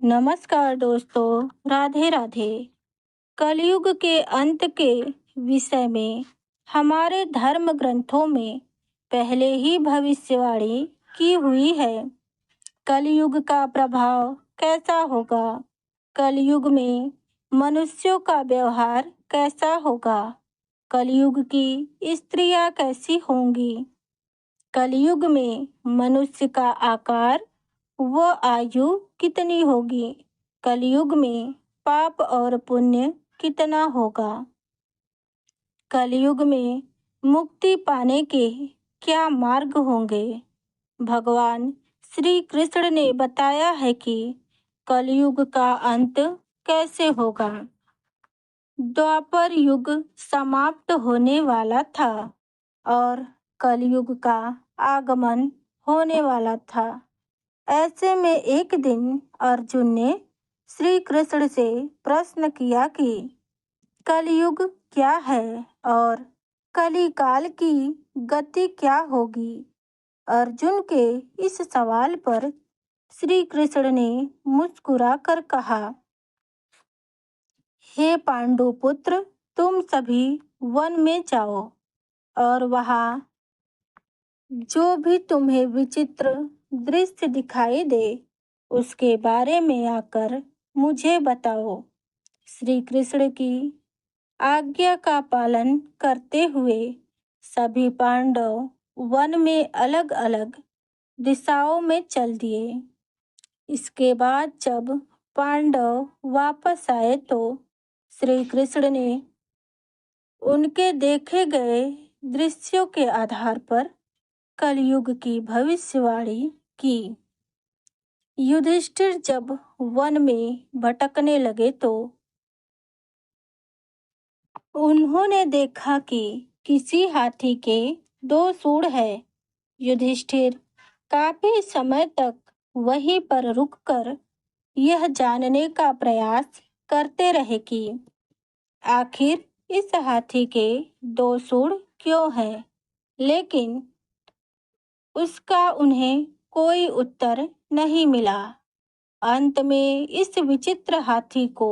नमस्कार दोस्तों, राधे राधे। कलयुग के अंत के विषय में हमारे धर्म ग्रंथों में पहले ही भविष्यवाणी की हुई है। कलयुग का प्रभाव कैसा होगा? कलयुग में मनुष्यों का व्यवहार कैसा होगा? कलयुग की स्त्रियां कैसी होंगी? कलयुग में मनुष्य का आकार व आयु कितनी होगी? कलयुग में पाप और पुण्य कितना होगा? कलयुग में मुक्ति पाने के क्या मार्ग होंगे? भगवान श्री कृष्ण ने बताया है कि कलयुग का अंत कैसे होगा। द्वापर युग समाप्त होने वाला था और कलयुग का आगमन होने वाला था। ऐसे में एक दिन अर्जुन ने श्री कृष्ण से प्रश्न किया कि कलयुग क्या है और कलिकाल की गति क्या होगी। अर्जुन के इस सवाल पर श्री कृष्ण ने मुस्कुरा कर कहा, हे पांडुपुत्र, तुम सभी वन में जाओ और वहाँ जो भी तुम्हें विचित्र दृश्य दिखाई दे उसके बारे में आकर मुझे बताओ। श्री कृष्ण की आज्ञा का पालन करते हुए सभी पांडव वन में अलग अलग दिशाओं में चल दिए। इसके बाद जब पांडव वापस आए तो श्री कृष्ण ने उनके देखे गए दृश्यों के आधार पर कलयुग की भविष्यवाणी की। युधिष्ठिर जब वन में भटकने लगे तो उन्होंने देखा कि किसी हाथी के 2 सूंड है। युधिष्ठिर काफी समय तक वहीं पर रुककर यह जानने का प्रयास करते रहे कि आखिर इस हाथी के 2 सूंड क्यों हैं, लेकिन उसका उन्हें कोई उत्तर नहीं मिला। अंत में इस विचित्र हाथी को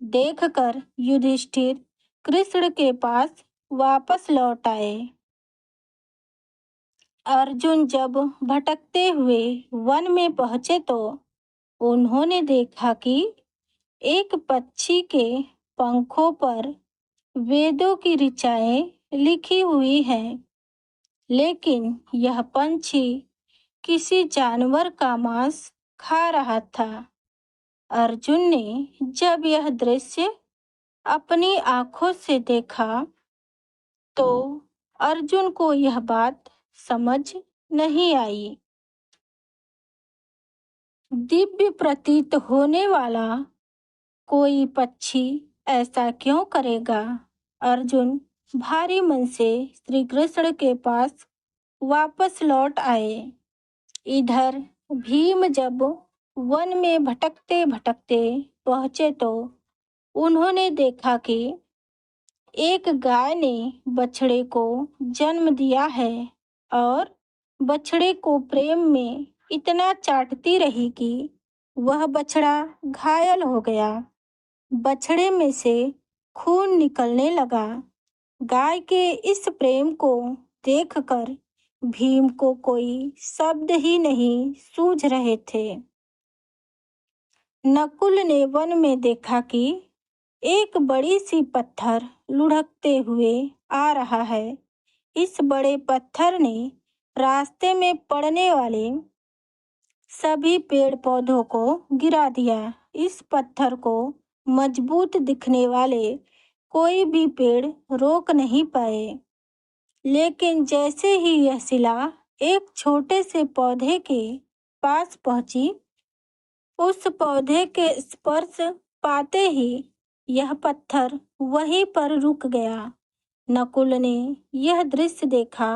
देखकर युधिष्ठिर कृष्ण के पास वापस लौट आए। अर्जुन जब भटकते हुए वन में पहुंचे तो उन्होंने देखा कि एक पक्षी के पंखों पर वेदों की ऋचाएं लिखी हुई हैं, लेकिन यह पंछी किसी जानवर का मांस खा रहा था। अर्जुन ने जब यह दृश्य अपनी आंखों से देखा तो अर्जुन को यह बात समझ नहीं आई। दिव्य प्रतीत होने वाला कोई पक्षी ऐसा क्यों करेगा? अर्जुन भारी मन से श्री कृष्ण के पास वापस लौट आए। इधर भीम जब वन में भटकते भटकते पहुंचे तो उन्होंने देखा कि एक गाय ने बछड़े को जन्म दिया है और बछड़े को प्रेम में इतना चाटती रही कि वह बछड़ा घायल हो गया। बछड़े में से खून निकलने लगा। गाय के इस प्रेम को देखकर भीम को कोई शब्द ही नहीं सूझ रहे थे। नकुल ने वन में देखा कि एक बड़ी सी पत्थर लुढ़कते हुए आ रहा है। इस बड़े पत्थर ने रास्ते में पड़ने वाले सभी पेड़ पौधों को गिरा दिया। इस पत्थर को मजबूत दिखने वाले कोई भी पेड़ रोक नहीं पाए, लेकिन जैसे ही यह शिला एक छोटे से पौधे के पास पहुंची, उस पौधे के स्पर्श पाते ही यह पत्थर वहीं पर रुक गया। नकुल ने यह दृश्य देखा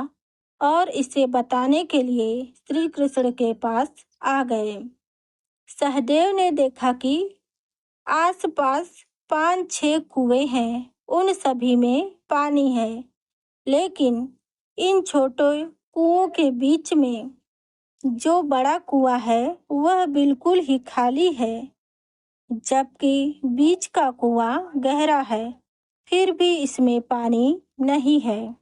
और इसे बताने के लिए श्री कृष्ण के पास आ गए। सहदेव ने देखा कि आसपास 5-6 कुएं हैं, उन सभी में पानी है, लेकिन इन छोटे कुओं के बीच में जो बड़ा कुआं है वह बिल्कुल ही खाली है। जबकि बीच का कुआं गहरा है, फिर भी इसमें पानी नहीं है।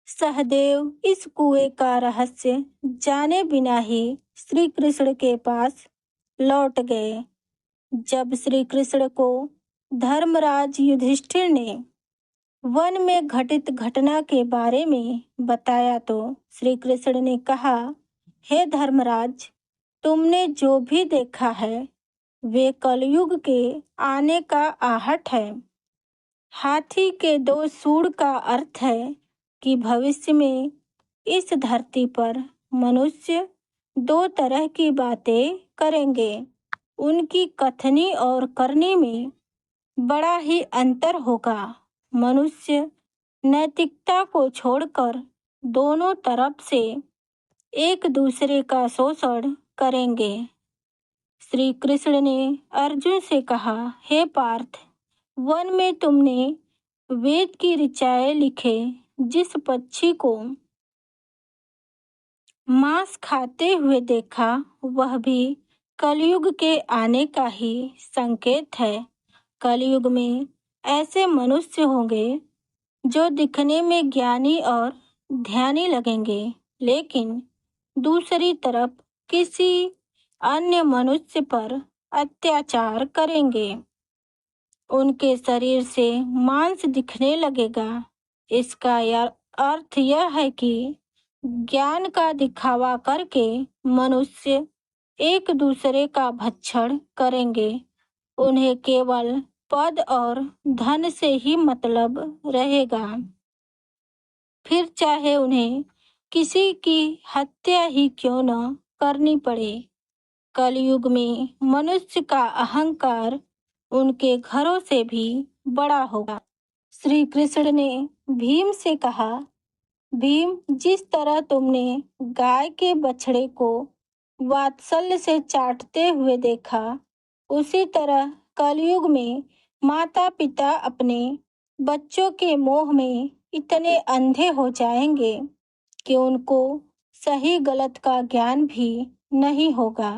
सहदेव इस कुएं का रहस्य जाने बिना ही श्री कृष्ण के पास लौट गए। जब श्री कृष्ण को धर्मराज युधिष्ठिर ने वन में घटित घटना के बारे में बताया तो श्री कृष्ण ने कहा, हे धर्मराज, तुमने जो भी देखा है वे कलयुग के आने का आहट है। हाथी के 2 सूंड का अर्थ है कि भविष्य में इस धरती पर मनुष्य 2 तरह की बातें करेंगे। उनकी कथनी और करनी में बड़ा ही अंतर होगा। मनुष्य नैतिकता को छोड़कर दोनों तरफ से एक दूसरे का शोषण करेंगे। श्री कृष्ण ने अर्जुन से कहा, हे पार्थ, वन में तुमने वेद की ऋचाएं लिखे जिस पक्षी को मांस खाते हुए देखा, वह भी कलयुग के आने का ही संकेत है। कलयुग में ऐसे मनुष्य होंगे जो दिखने में ज्ञानी और ध्यानी लगेंगे, लेकिन दूसरी तरफ किसी अन्य मनुष्य पर अत्याचार करेंगे। उनके शरीर से मांस दिखने लगेगा। इसका अर्थ यह है कि ज्ञान का दिखावा करके मनुष्य एक दूसरे का भक्षण करेंगे। उन्हें केवल पद और धन से ही मतलब रहेगा, फिर चाहे उन्हें किसी की हत्या ही क्यों न करनी पड़े। कलयुग में मनुष्य का अहंकार उनके घरों से भी बड़ा होगा। श्री कृष्ण ने भीम से कहा, भीम, जिस तरह तुमने गाय के बछड़े को वात्सल्य से चाटते हुए देखा, उसी तरह कलयुग में माता पिता अपने बच्चों के मोह में इतने अंधे हो जाएंगे कि उनको सही गलत का ज्ञान भी नहीं होगा।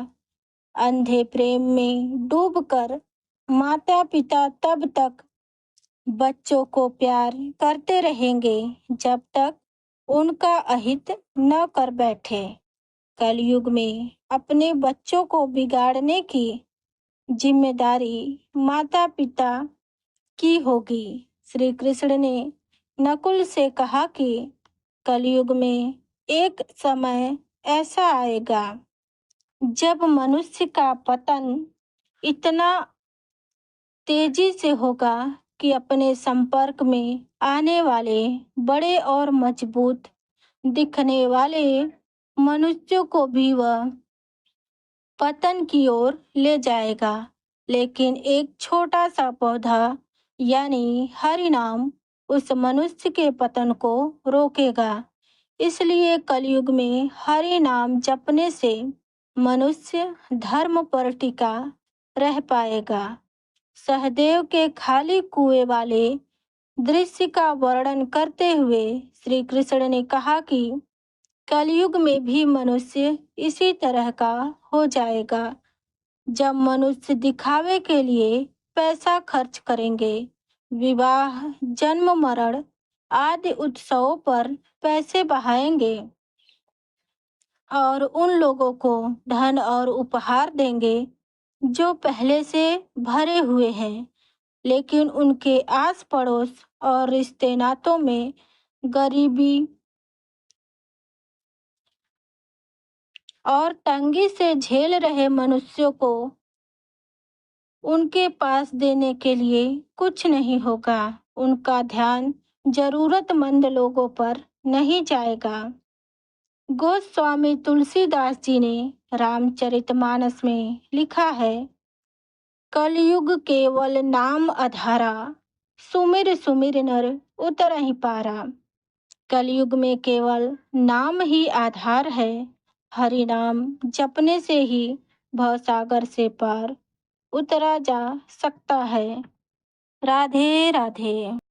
अंधे प्रेम में डूबकर माता पिता तब तक बच्चों को प्यार करते रहेंगे जब तक उनका अहित न कर बैठे। कलयुग में अपने बच्चों को बिगाड़ने की जिम्मेदारी माता पिता की होगी। श्री कृष्ण ने नकुल से कहा कि कलयुग में एक समय ऐसा आएगा जब मनुष्य का पतन इतना तेजी से होगा कि अपने संपर्क में आने वाले बड़े और मजबूत दिखने वाले मनुष्यों को भी वह पतन की ओर ले जाएगा, लेकिन एक छोटा सा पौधा यानी हरिनाम उस मनुष्य के पतन को रोकेगा। इसलिए कलयुग में हरि नाम जपने से मनुष्य धर्म पर टिका रह पाएगा। सहदेव के खाली कुएं वाले दृश्य का वर्णन करते हुए श्री कृष्ण ने कहा कि कलयुग में भी मनुष्य इसी तरह का हो जाएगा। जब मनुष्य दिखावे के लिए पैसा खर्च करेंगे, विवाह, जन्म मरण आदि उत्सवों पर पैसे बहाएंगे और उन लोगों को धन और उपहार देंगे जो पहले से भरे हुए हैं, लेकिन उनके आस पड़ोस और रिश्ते नातों में गरीबी और तंगी से झेल रहे मनुष्यों को उनके पास देने के लिए कुछ नहीं होगा। उनका ध्यान जरूरतमंद लोगों पर नहीं जाएगा। गोस्वामी तुलसीदास जी ने रामचरितमानस में लिखा है, कलयुग केवल नाम आधारा, सुमिर सुमिर नर उतरहि पारा। कलयुग में केवल नाम ही आधार है। हरि नाम जपने से ही भवसागर से पार उतरा जा सकता है। राधे राधे।